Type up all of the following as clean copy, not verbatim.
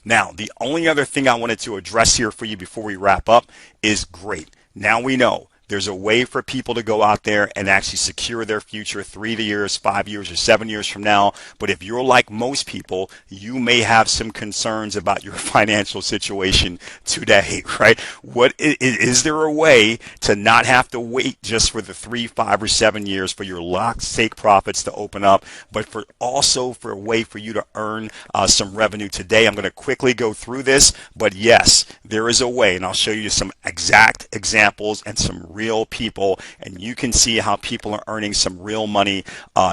Now, the only other thing I wanted to address here for you before we wrap up is great. Now we know there's a way for people to go out there and actually secure their future 3 years, 5 years, or 7 years from now. But if you're like most people, you may have some concerns about your financial situation today, right? Is there a way to not have to wait just for the 3, 5, or 7 years for your locked stake profits to open up, but for a way for you to earn some revenue today? I'm going to quickly go through this, but yes, there is a way, and I'll show you some exact examples and some real people, and you can see how people are earning some real money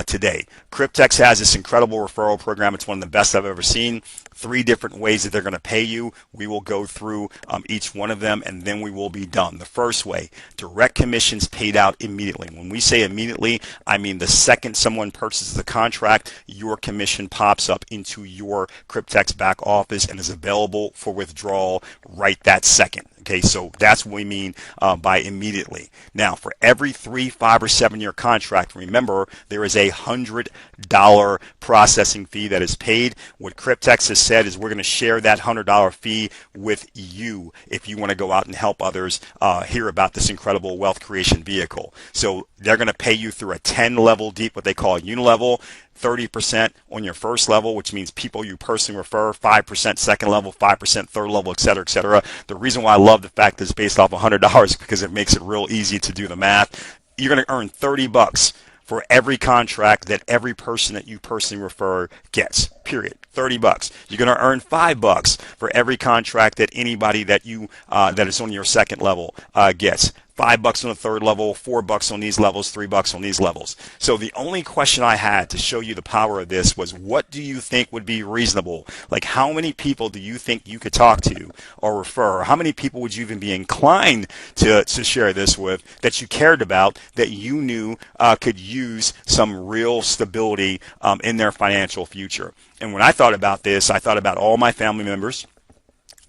today. Cryptex has this incredible referral program. It's one of the best I've ever seen. 3 different ways that they're going to pay you. We will go through each one of them, and then we will be done. The first way, direct commissions paid out immediately. When we say immediately, I mean the second someone purchases the contract, your commission pops up into your Cryptex back office and is available for withdrawal right that second. Okay, so that's what we mean by immediately. Now, for every 3, 5, or 7 year contract, remember there is a $100 processing fee that is paid. What Cryptex has said is we're going to share that $100 fee with you if you want to go out and help others hear about this incredible wealth creation vehicle. So they're going to pay you through a 10 level deep, what they call a unilevel. 30% on your first level, which means people you personally refer, 5% second level, 5% third level, et cetera, et cetera. The reason why I love the fact that it's based off $100 is because it makes it real easy to do the math. You're going to earn $30 for every contract that every person that you personally refer gets, period. $30. You're going to earn $5 for every contract that anybody that you that is on your second level gets. $5 on the third level, $4 on these levels, $3 on these levels. So the only question I had to show you the power of this was, what do you think would be reasonable? Like, how many people do you think you could talk to or refer? Or how many people would you even be inclined to share this with that you cared about, that you knew could use some real stability in their financial future? And when I thought about this, I thought about all my family members,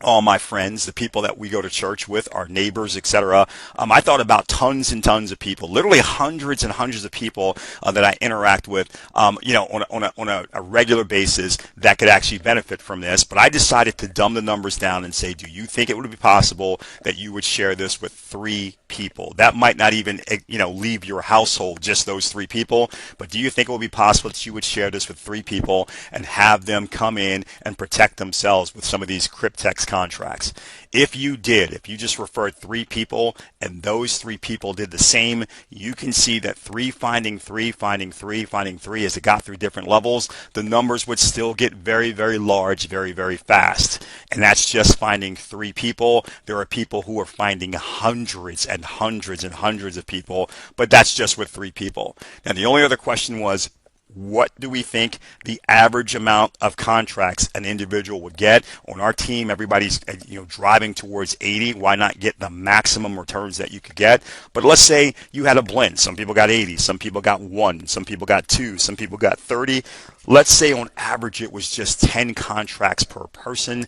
all my friends, the people that we go to church with, our neighbors, etc. I thought about tons and tons of people, literally hundreds and hundreds of people that I interact with, on a regular basis that could actually benefit from this. But I decided to dumb the numbers down and say, do you think it would be possible that you would share this with 3 people? That might not even, leave your household, just those 3 people. But do you think it would be possible that you would share this with 3 people and have them come in and protect themselves with some of these Cryptex contracts? If you did, if you just referred 3 people and those 3 people did the same, you can see that 3 finding 3 finding 3 finding 3, as it got through different levels, the numbers would still get very, very large, very, very fast. And that's just finding 3 people. There are people who are finding hundreds and hundreds and hundreds of people, but that's just with 3 people. Now, the only other question was, what do we think the average amount of contracts an individual would get? On our team, everybody's driving towards 80. Why not get the maximum returns that you could get? But let's say you had a blend. Some people got 80, some people got 1, some people got 2, some people got 30. Let's say on average it was just 10 contracts per person.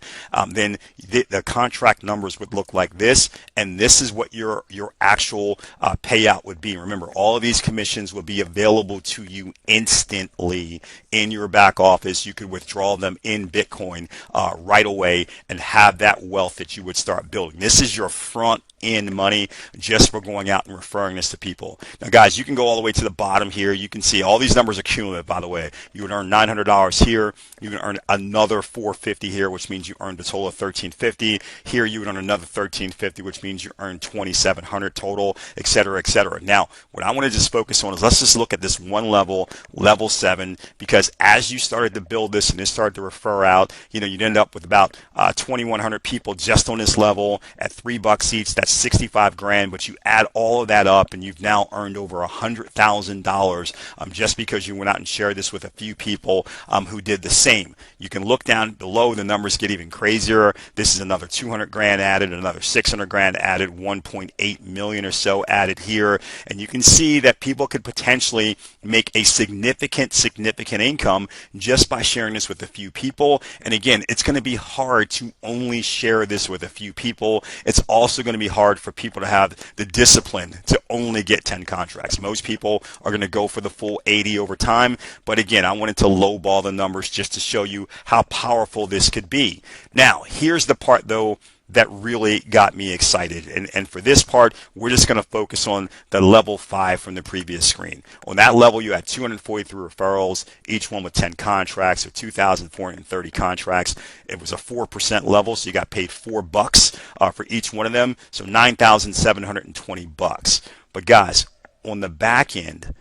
Then the contract numbers would look like this, and this is what your actual payout would be. Remember, all of these commissions will be available to you instantly in your back office. You could withdraw them in Bitcoin right away and have that wealth that you would start building. This is your front end money just for going out and referring this to people. Now, guys, you can go all the way to the bottom here. You can see all these numbers are cumulative, by the way. You would earn $900 here. You can earn another $450 here, which means you earned a total of $1,350. Here, you would earn another $1,350, which means you earned $2,700 total, et cetera, et cetera. Now, what I want to just focus on is, let's just look at this one level, level 7, because as you started to build this and this started to refer out, you'd end up with about 2,100 people just on this level at $3 each. That's 65 grand, but you add all of that up and you've now earned over $100,000 just because you went out and shared this with a few people who did the same. You can look down below, the numbers get even crazier. This is another 200 grand added, another 600 grand added, 1.8 million or so added here, and you can see that people could potentially make a significant income just by sharing this with a few people. And again, it's going to be hard to only share this with a few people. It's also going to be hard for people to have the discipline to only get 10 contracts. Most people are going to go for the full 80 over time. But again, I wanted lowball the numbers just to show you how powerful this could be. Now, here's the part though that really got me excited. And for this part, we're just going to focus on the level 5 from the previous screen. On that level, you had 243 referrals, each one with 10 contracts, or 2,430 contracts. It was a 4% level, so you got paid $4 for each one of them, so $9,720. But guys, on the back end,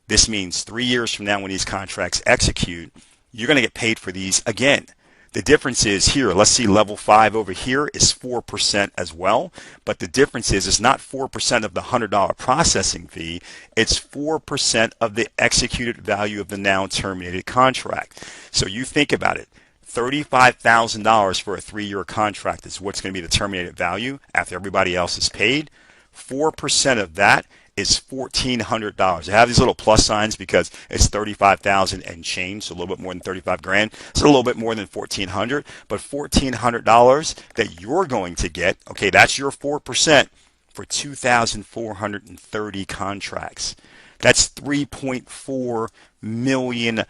this means 3 years from now when these contracts execute, you're going to get paid for these again. The difference is here, let's see, level 5 over here is 4% as well, but the difference is it's not 4% of the $100 processing fee, it's 4% of the executed value of the now terminated contract. So you think about it, $35,000 for a 3-year contract is what's going to be the terminated value after everybody else is paid. 4% of that is $1,400. I have these little plus signs because it's 35,000 and change, so a little bit more than 35 grand. So a little bit more than 1,400, but $1,400 that you're going to get, okay, that's your 4% for 2,430 contracts. That's $3.4 million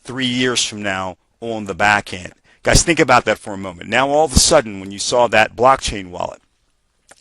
3 years from now on the back end. Guys, think about that for a moment. Now all of a sudden when you saw that blockchain wallet,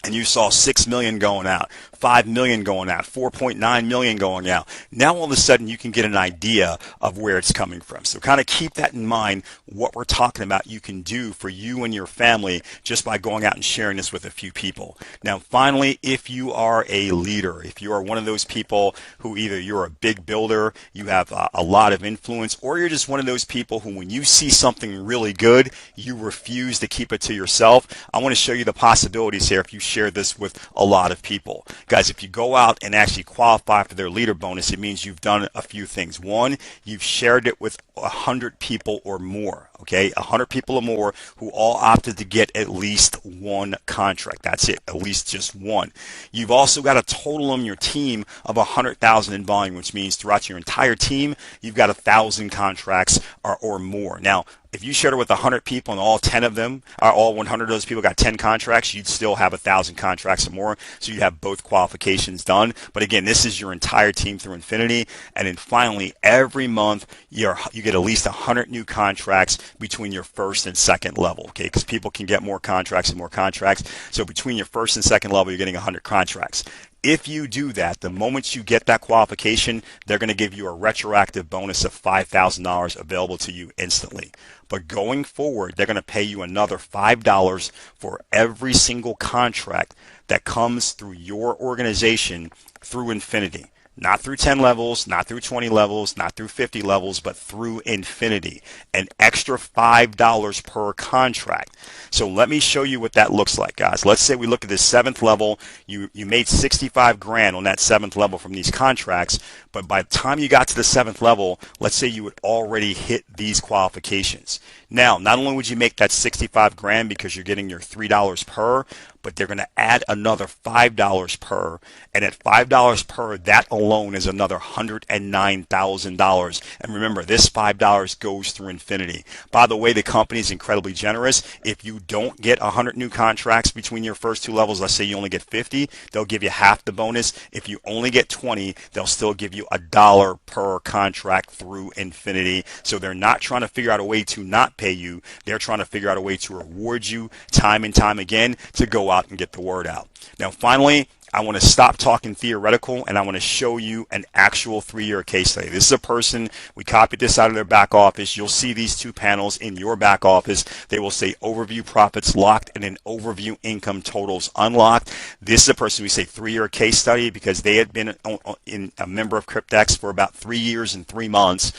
and you saw 6 million going out, 5 million going out, 4.9 million going out. Now all of a sudden you can get an idea of where it's coming from. So kind of keep that in mind, what we're talking about you can do for you and your family just by going out and sharing this with a few people. Now finally, if you are a leader, if you are one of those people who either you're a big builder, you have a lot of influence, or you're just one of those people who when you see something really good, you refuse to keep it to yourself, I want to show you the possibilities here if you share this with a lot of people. Guys, if you go out and actually qualify for their leader bonus, it means you've done a few things. One, you've shared it with 100 people or more, okay? 100 people or more who all opted to get at least one contract. That's it, at least just one. You've also got a total on your team of 100,000 in volume, which means throughout your entire team, you've got 1,000 contracts or more. Now, if you shared it with 100 people and all 10 of them, or all 100 of those people got 10 contracts, you'd still have 1,000 contracts or more. So you'd have both qualifications done. But again, this is your entire team through infinity. And then finally, every month you get at least 100 new contracts between your first and second level. Okay, because people can get more contracts and more contracts. So between your first and second level, you're getting 100 contracts. If you do that, the moment you get that qualification, they're going to give you a retroactive bonus of $5,000 available to you instantly. But going forward, they're going to pay you another $5 for every single contract that comes through your organization through infinity. Not through 10 levels, not through 20 levels, not through 50 levels, but through infinity. An extra $5 per contract. So let me show you what that looks like, guys. Let's say we look at the 7th level. You made 65 grand on that 7th level from these contracts, but by the time you got to the 7th level, let's say you would already hit these qualifications. Now, not only would you make that 65 grand because you're getting your $3 per, but they're going to add another $5 per, and at $5 per, that alone is another $109,000. And remember, this $5 goes through infinity. By the way, the company is incredibly generous. If you don't get 100 new contracts between your first two levels, let's say you only get 50, they'll give you half the bonus. If you only get 20, they'll still give you $1 per contract through infinity. So they're not trying to figure out a way to not pay you. They're trying to figure out a way to reward you time and time again to go out and get the word out. Now, finally, I want to stop talking theoretical and I want to show you an actual 3-year case study. This is a person, we copied this out of their back office. You'll see these two panels in your back office. They will say overview profits locked and then overview income totals unlocked. This is a person we say 3-year case study because they had been a member of Cryptex for about 3 years and 3 months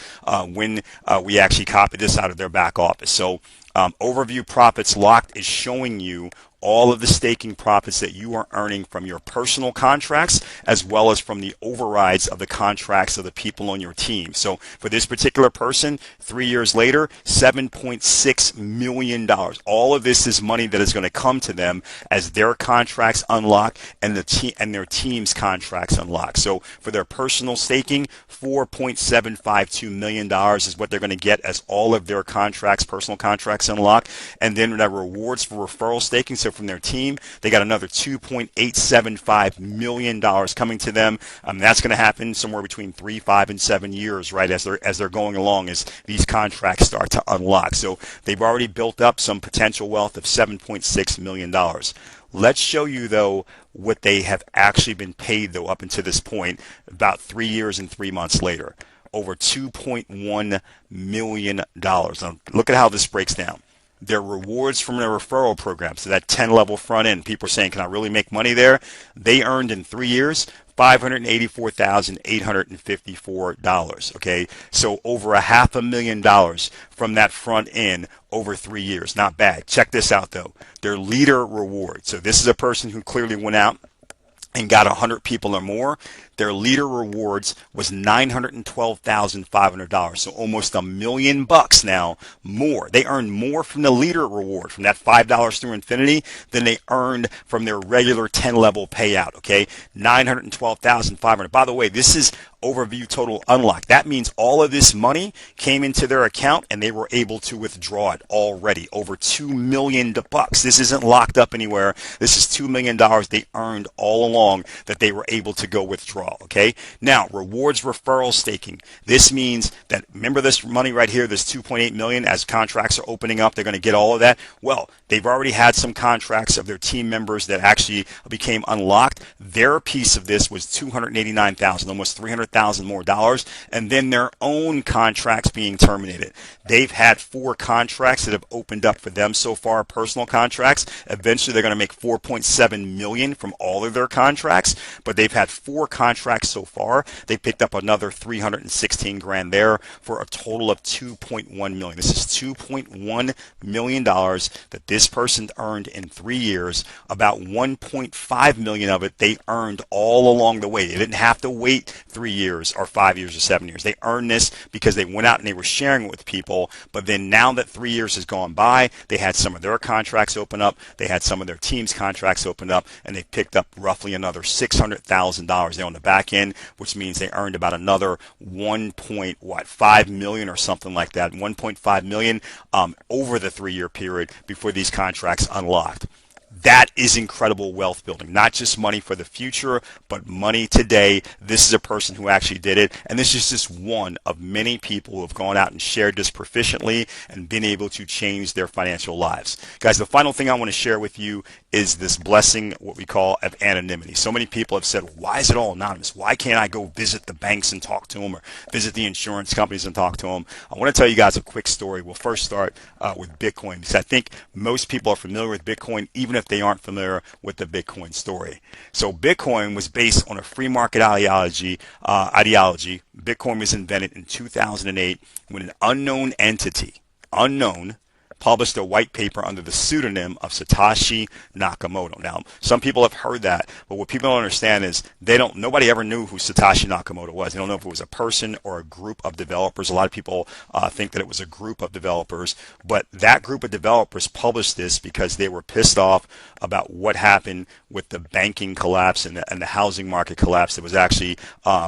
when we actually copied this out of their back office. So overview profits locked is showing you all of the staking profits that you are earning from your personal contracts as well as from the overrides of the contracts of the people on your team. So for this particular person, 3 years later, $7.6 million. All of this is money that is going to come to them as their contracts unlock and their team's contracts unlock. So for their personal staking, $4.752 million is what they're going to get as all of their contracts, personal contracts unlock. And then the rewards for referral staking. So also from their team. They got another $2.875 million coming to them. That's going to happen somewhere between 3, 5, and 7 years, right, as they're going along, as these contracts start to unlock. So they've already built up some potential wealth of $7.6 million. Let's show you, though, what they have actually been paid, though, up until this point, about 3 years and 3 months later. Over $2.1 million. Now, look at how this breaks down. Their rewards from their referral program, so that 10-level front end, people are saying, can I really make money there? They earned in 3 years $584,854. Okay, so over $500,000 from that front end over 3 years. Not bad. Check this out, though. Their leader reward. So this is a person who clearly went out and got 100 people or more. Their leader rewards was $912,500, so almost $1 million now more. They earned more from the leader reward, from that $5 through infinity, than they earned from their regular 10-level payout. Okay, $912,500. By the way, this is overview total unlock. That means all of this money came into their account and they were able to withdraw it already. Over $2 million bucks. This isn't locked up anywhere. This is $2 million they earned all along that they were able to go withdraw. Okay, now rewards referral staking. This means that, remember this money right here, this 2.8 million, as contracts are opening up, they're going to get all of that. Well, they've already had some contracts of their team members that actually became unlocked. Their piece of this was 289,000, almost 300,000 more dollars, and then their own contracts being terminated. They've had 4 contracts that have opened up for them so far, personal contracts. Eventually they're going to make 4.7 million from all of their contracts, but they've had 4 contracts so far. They picked up another 316 grand there for a total of 2.1 million. This is 2.1 million dollars that this person earned in 3 years. About 1.5 million of it they earned all along the way. They didn't have to wait 3 years or 5 years or 7 years. They earned this because they went out and they were sharing it with people. But then now that 3 years has gone by, they had some of their contracts open up, they had some of their team's contracts open up, and they picked up roughly another $600,000 there on the back end, which means they earned about another 1.5 million or something like that, 1.5 million over the 3-year period before these contracts unlocked. That is incredible wealth building, not just money for the future, but money today. This is a person who actually did it, and this is just one of many people who have gone out and shared this proficiently and been able to change their financial lives. Guys, the final thing I want to share with you is this blessing, what we call, of anonymity. So many people have said, why is it all anonymous? Why can't I go visit the banks and talk to them, or visit the insurance companies and talk to them? I want to tell you guys a quick story. We'll first start with Bitcoin, because I think most people are familiar with Bitcoin, even if they aren't familiar with the Bitcoin story. So Bitcoin was based on a free market ideology. Bitcoin was invented in 2008 when an unknown entity, published a white paper under the pseudonym of Satoshi Nakamoto. Now, some people have heard that, but what people don't understand is nobody ever knew who Satoshi Nakamoto was. They don't know if it was a person or a group of developers. A lot of people think that it was a group of developers, but that group of developers published this because they were pissed off about what happened with the banking collapse and the housing market collapse that was actually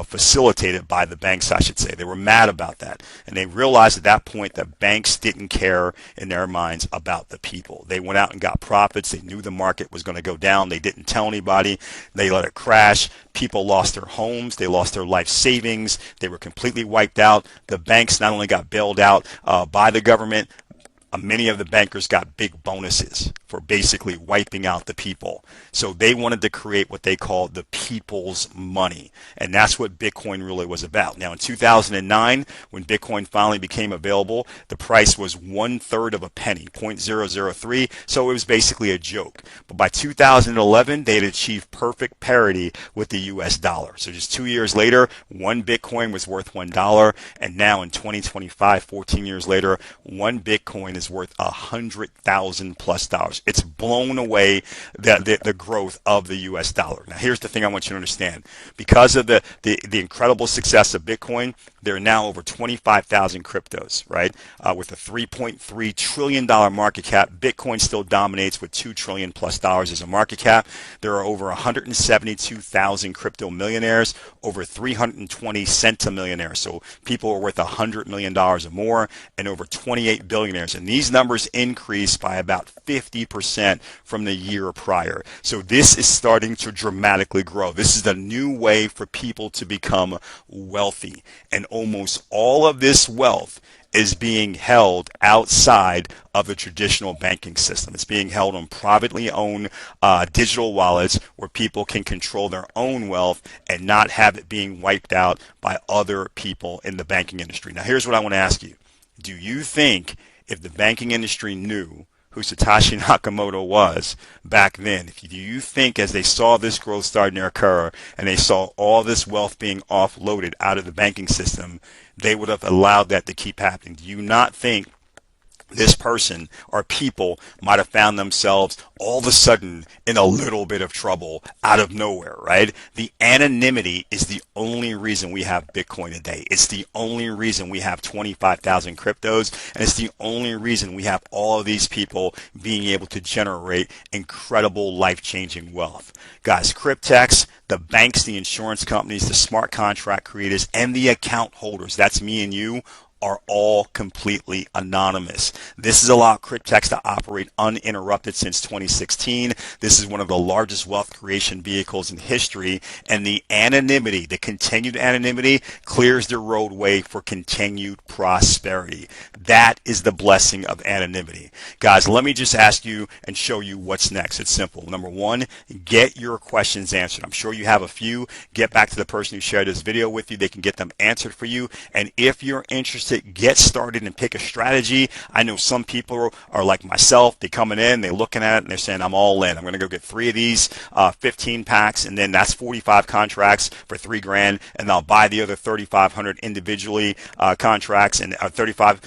facilitated by the banks, I should say. They were mad about that, and they realized at that point that banks didn't care in their minds about the people. They went out and got profits. They knew the market was going to go down. They didn't tell anybody. They let it crash. People lost their homes. They lost their life savings. They were completely wiped out. The banks not only got bailed out by the government, many of the bankers got big bonuses for basically wiping out the people. So they wanted to create what they called the people's money. And that's what Bitcoin really was about. Now, in 2009, when Bitcoin finally became available, the price was 1/3 of a penny, 0.003. So it was basically a joke. But by 2011, they had achieved perfect parity with the US dollar. So just 2 years later, one Bitcoin was worth $1. And now in 2025, 14 years later, one Bitcoin is worth $100,000+. It's blown away the growth of the US dollar. Now, here's the thing I want you to understand. Because of the incredible success of Bitcoin, there are now over 25,000 cryptos, right? With a $3.3 trillion market cap, Bitcoin still dominates with $2 trillion+ as a market cap. There are over 172,000 crypto millionaires, over 320 centimillionaires. So people are worth $100 million or more, and over 28 billionaires. And these numbers increase by about 50% 20% from the year prior. So this is starting to dramatically grow. This is the new way for people to become wealthy. And almost all of this wealth is being held outside of the traditional banking system. It's being held on privately owned digital wallets where people can control their own wealth and not have it being wiped out by other people in the banking industry. Now, here's what I want to ask you. Do you think if the banking industry knew who Satoshi Nakamoto was back then, do you think as they saw this growth starting to occur and they saw all this wealth being offloaded out of the banking system, they would have allowed that to keep happening? Do you not think this person or people might have found themselves all of a sudden in a little bit of trouble out of nowhere, right? The anonymity is the only reason we have Bitcoin today. It's the only reason we have 25,000 cryptos, and it's the only reason we have all of these people being able to generate incredible life-changing wealth. Guys, Cryptex, the banks, the insurance companies, the smart contract creators, and the account holders, that's me and you, are all completely anonymous. This has allowed Cryptex to operate uninterrupted since 2016. This is one of the largest wealth creation vehicles in history, and the anonymity, the continued anonymity, clears the roadway for continued prosperity. That is the blessing of anonymity. Guys, let me just ask you and show you what's next. It's simple. Number one, get your questions answered. I'm sure you have a few. Get back to the person who shared this video with you. They can get them answered for you. And if you're interested, get started and pick a strategy. I know some people are like myself. They're coming in, they're looking at it, and they're saying, I'm all in. I'm going to go get 3 of these 15 packs, and then that's 45 contracts for $3,000, and I'll buy the other 3,500 individually contracts, and 35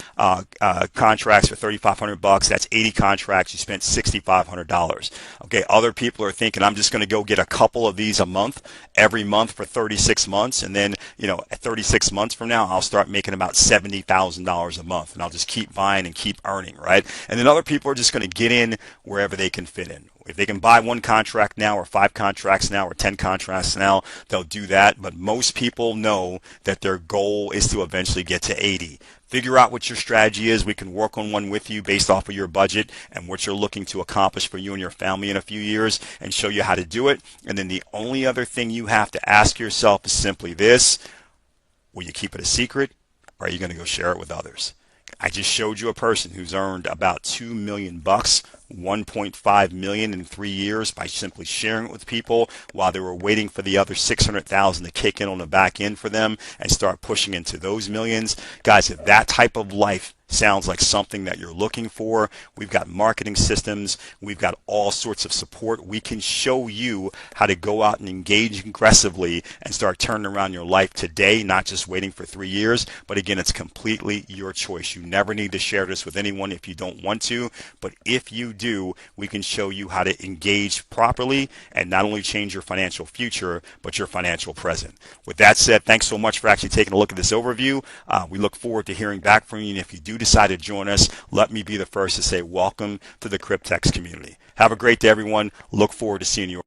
contracts for $3,500. That's 80 contracts. You spent $6,500. Okay, other people are thinking, I'm just going to go get a couple of these a month, every month for 36 months, and then, at 36 months from now, I'll start making about $70,000 a month, and I'll just keep buying and keep earning, right? And then other people are just going to get in wherever they can fit in. If they can buy 1 contract now, or 5 contracts now, or 10 contracts now, they'll do that. But most people know that their goal is to eventually get to 80. Figure out what your strategy is. We can work on one with you based off of your budget and what you're looking to accomplish for you and your family in a few years, and show you how to do it. And then the only other thing you have to ask yourself is simply this: will you keep it a secret, or are you going to go share it with others? I just showed you a person who's earned about $2 million, $1.5 million in 3 years by simply sharing it with people while they were waiting for the other 600,000 to kick in on the back end for them and start pushing into those millions. Guys, if that type of life sounds like something that you're looking for, we've got marketing systems, we've got all sorts of support. We can show you how to go out and engage aggressively and start turning around your life today, not just waiting for 3 years. But again, it's completely your choice. You never need to share this with anyone if you don't want to, but if you do, we can show you how to engage properly and not only change your financial future, but your financial present. With that said, thanks so much for actually taking a look at this overview. We look forward to hearing back from you, and if you do decide to join us, let me be the first to say welcome to the Cryptex community. Have a great day, everyone. Look forward to seeing you.